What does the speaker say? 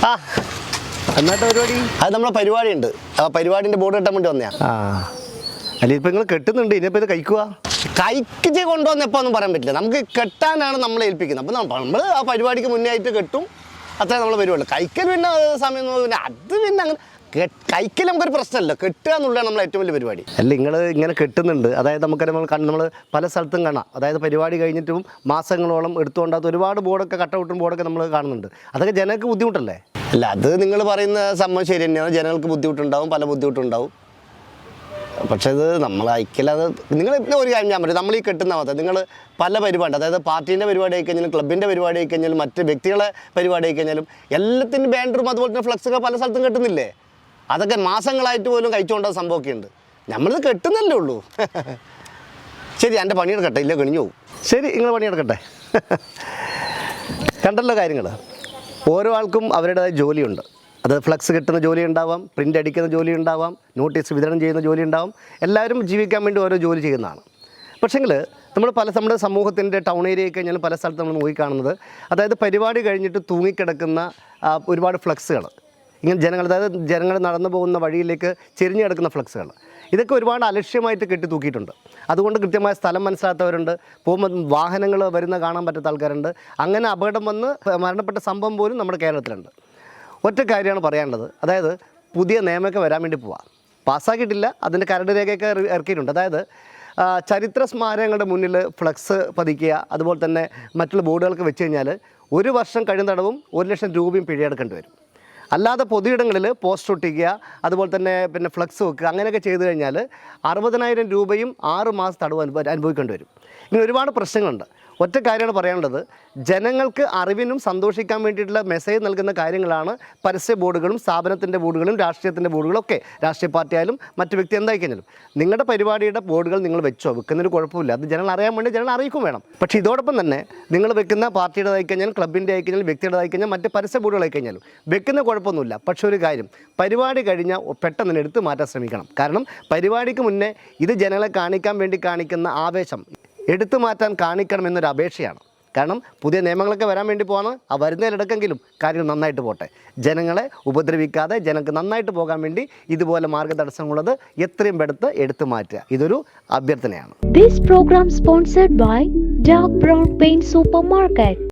ആ എന്നിട്ട് പരിപാടി അത് നമ്മളെ പരിപാടിയുണ്ട്. ആ പരിപാടിൻ്റെ ബോർഡ് കെട്ടാൻ വേണ്ടി വന്നതാണ്. അല്ല ഇപ്പം നിങ്ങൾ കെട്ടുന്നുണ്ട്, ഇനിയിപ്പോൾ ഇത് കഴിക്കുക കൈക്ക് കൊണ്ടുവന്നപ്പോൾ ഒന്നും പറയാൻ പറ്റില്ല. നമുക്ക് കെട്ടാനാണ് നമ്മളെ ഏൽപ്പിക്കുന്നത്. അപ്പോൾ നമ്മൾ ആ പരിപാടിക്ക് മുന്നേ ആയിട്ട് കെട്ടും, അത്രേ നമ്മൾ പരിപാടി. കൈക്കൽ പിന്നെ സമയം പിന്നെ അത് പിന്നെ അങ്ങനെ കൈക്കൽ നമുക്കൊരു പ്രശ്നമല്ല, കെട്ടുക എന്നുള്ളതാണ് നമ്മളെ ഏറ്റവും വലിയ പരിപാടി. അല്ല നിങ്ങൾ ഇങ്ങനെ കെട്ടുന്നുണ്ട്, അതായത് നമുക്ക് നമ്മൾ പല സ്ഥലത്തും കാണാം. അതായത് പരിപാടി കഴിഞ്ഞിട്ടും മാസങ്ങളോളം എടുത്തുകൊണ്ടാത്ത ഒരുപാട് ബോർഡൊക്കെ കട്ടൗട്ടും ബോർഡൊക്കെ നമ്മൾ കാണുന്നുണ്ട്. അതൊക്കെ ജനങ്ങൾക്ക് ബുദ്ധിമുട്ടല്ലേ? അല്ല അത് നിങ്ങൾ പറയുന്ന സംഭവം ശരി തന്നെയാണ്. ജനങ്ങൾക്ക് ബുദ്ധിമുട്ടുണ്ടാവും, പല ബുദ്ധിമുട്ടുണ്ടാവും. പക്ഷേ ഇത് നമ്മൾ അയക്കലാതെ നിങ്ങൾ പിന്നെ ഒരു കാര്യം ഞാൻ പറയും, നമ്മൾ ഈ കെട്ടുന്ന മാത്രം നിങ്ങൾ പല പരിപാടി, അതായത് പാർട്ടീൻ്റെ പരിപാടി ആയിക്കഴിഞ്ഞാലും ക്ലബിൻ്റെ പരിപാടി ആയിക്കഴിഞ്ഞാലും മറ്റ് വ്യക്തികളെ പരിപാടി ആയിക്കഴിഞ്ഞാലും എല്ലാത്തിനും ബാൻഡറും അതുപോലെ തന്നെ ഫ്ലക്സൊക്കെ പല സ്ഥലത്തും കെട്ടുന്നില്ലേ? അതൊക്കെ മാസങ്ങളായിട്ട് പോലും കഴിച്ചുകൊണ്ട സംഭവമൊക്കെ ഉണ്ട്. നമ്മളിത് കെട്ടുന്നല്ലേ ഉള്ളൂ. ശരി, എൻ്റെ പണിയെടുക്കട്ടെ, ഇല്ല കഴിഞ്ഞു പോകും. ശരി, നിങ്ങൾ പണിയെടുക്കട്ടെ. കണ്ടല്ലോ കാര്യങ്ങൾ. ഓരോ ആൾക്കും അവരുടേതായ ജോലിയുണ്ട്. അത് ഫ്ലക്സ് കിട്ടുന്ന ജോലി ഉണ്ടാവാം, പ്രിൻ്റ് അടിക്കുന്ന ജോലി ഉണ്ടാവാം, നോട്ടീസ് വിതരണം ചെയ്യുന്ന ജോലി ഉണ്ടാവാം. എല്ലാവരും ജീവിക്കാൻ വേണ്ടി ഓരോ ജോലി ചെയ്യുന്നതാണ്. പക്ഷേങ്കിൽ നമ്മൾ നമ്മുടെ സമൂഹത്തിൻ്റെ ടൗൺ ഏരിയയിൽ കഴിഞ്ഞാൽ പല സ്ഥലത്ത് നമ്മൾ നോക്കിക്കാണുന്നത്, അതായത് പരിപാടി കഴിഞ്ഞിട്ട് തൂങ്ങിക്കിടക്കുന്ന ഒരുപാട് ഫ്ലക്സുകൾ, ഇങ്ങനെ ജനങ്ങൾ നടന്നു പോകുന്ന വഴിയിലേക്ക് ചെരിഞ്ഞു കിടക്കുന്ന ഫ്ലക്സുകൾ, ഇതൊക്കെ ഒരുപാട് അലക്ഷ്യമായിട്ട് കെട്ടി തൂക്കിയിട്ടുണ്ട്. അതുകൊണ്ട് കൃത്യമായ സ്ഥലം മനസ്സിലാത്തവരുണ്ട്, പോകുമ്പോൾ വാഹനങ്ങൾ വരുന്ന കാണാൻ പറ്റാത്ത ആൾക്കാരുണ്ട്. അങ്ങനെ അപകടം വന്ന് മരണപ്പെട്ട സംഭവം പോലും നമ്മുടെ കേരളത്തിലുണ്ട്. ഒറ്റ കാര്യമാണ് പറയാനുള്ളത്, അതായത് പുതിയ നിയമമൊക്കെ വരാൻ വേണ്ടി പോവാം, പാസ്സാക്കിയിട്ടില്ല, അതിൻ്റെ കരട് രേഖയൊക്കെ ഇറക്കിയിട്ടുണ്ട്. അതായത് ചരിത്ര സ്മാരകങ്ങളുടെ മുന്നിൽ ഫ്ലക്സ് പതിക്കുക, അതുപോലെ തന്നെ മറ്റുള്ള ബോർഡുകൾക്ക് വെച്ച് കഴിഞ്ഞാൽ 1 വർഷം കഴിയുന്ന തടവും 1 ലക്ഷം രൂപയും പിഴയടക്കേണ്ടി വരും. അല്ലാതെ പൊതുയിടങ്ങളിൽ പോസ്റ്റർ ഒട്ടിക്കുക, അതുപോലെ തന്നെ പിന്നെ ഫ്ലക്സ് വെക്കുക, അങ്ങനെയൊക്കെ ചെയ്തു കഴിഞ്ഞാൽ 60,000 രൂപയും 6 മാസം തടവ് അനുഭവിക്കേണ്ടി വരും. ഇങ്ങനെ ഒരുപാട് പ്രശ്നങ്ങളുണ്ട്. ഒറ്റ കാര്യമാണ് പറയാനുള്ളത്, ജനങ്ങൾക്ക് അറിവിനും സന്തോഷിക്കാൻ വേണ്ടിയിട്ടുള്ള മെസ്സേജ് നൽകുന്ന കാര്യങ്ങളാണ് പരസ്യ ബോർഡുകളും സ്ഥാപനത്തിൻ്റെ ബോർഡുകളും രാഷ്ട്രീയത്തിൻ്റെ ബോർഡുകളും ഒക്കെ. രാഷ്ട്രീയ പാർട്ടി ആയാലും മറ്റു വ്യക്തി എന്തായി കഴിഞ്ഞാലും നിങ്ങളുടെ പരിപാടിയുടെ ബോർഡുകൾ നിങ്ങൾ വെച്ചോ, വെക്കുന്നൊരു കുഴപ്പമില്ല. അത് ജനങ്ങൾ അറിയാൻ വേണ്ടി ജനങ്ങൾ അറിയിക്കും വേണം. പക്ഷേ ഇതോടൊപ്പം തന്നെ നിങ്ങൾ വെക്കുന്ന പാർട്ടിയുടേതായി കഴിഞ്ഞാൽ, ക്ലബിൻ്റെ ആയി കഴിഞ്ഞാൽ, വ്യക്തിയുടേതായി കഴിഞ്ഞാൽ, മറ്റ് പരസ്യ ബോർഡുകളായി കഴിഞ്ഞാലും വെക്കുന്ന കുഴപ്പമൊന്നുമില്ല. പക്ഷേ ഒരു കാര്യം, പരിപാടി കഴിഞ്ഞാൽ പെട്ടെന്ന് തന്നെ എടുത്ത് മാറ്റാൻ ശ്രമിക്കണം. കാരണം പരിപാടിക്ക് മുന്നേ ഇത് ജനങ്ങളെ കാണിക്കാൻ വേണ്ടി കാണിക്കുന്ന ആവേശം എടുത്തു മാറ്റാൻ കാണിക്കണമെന്നൊരു അപേക്ഷയാണ്. കാരണം പുതിയ നിയമങ്ങളൊക്കെ വരാൻ വേണ്ടി പോകാണ്. ആ വരുന്നതിലിടക്കെങ്കിലും കാര്യങ്ങൾ നന്നായിട്ട് പോട്ടെ. ജനങ്ങളെ ഉപദ്രവിക്കാതെ ജനങ്ങൾക്ക് നന്നായിട്ട് പോകാൻ വേണ്ടി ഇതുപോലെ മാർഗ്ഗതടസ്സങ്ങളുള്ളത് എത്രയും പെടുത്ത് എടുത്തു മാറ്റുക. ഇതൊരു അഭ്യർത്ഥനയാണ്. This program sponsored by Dark Brown Paint Supermarket.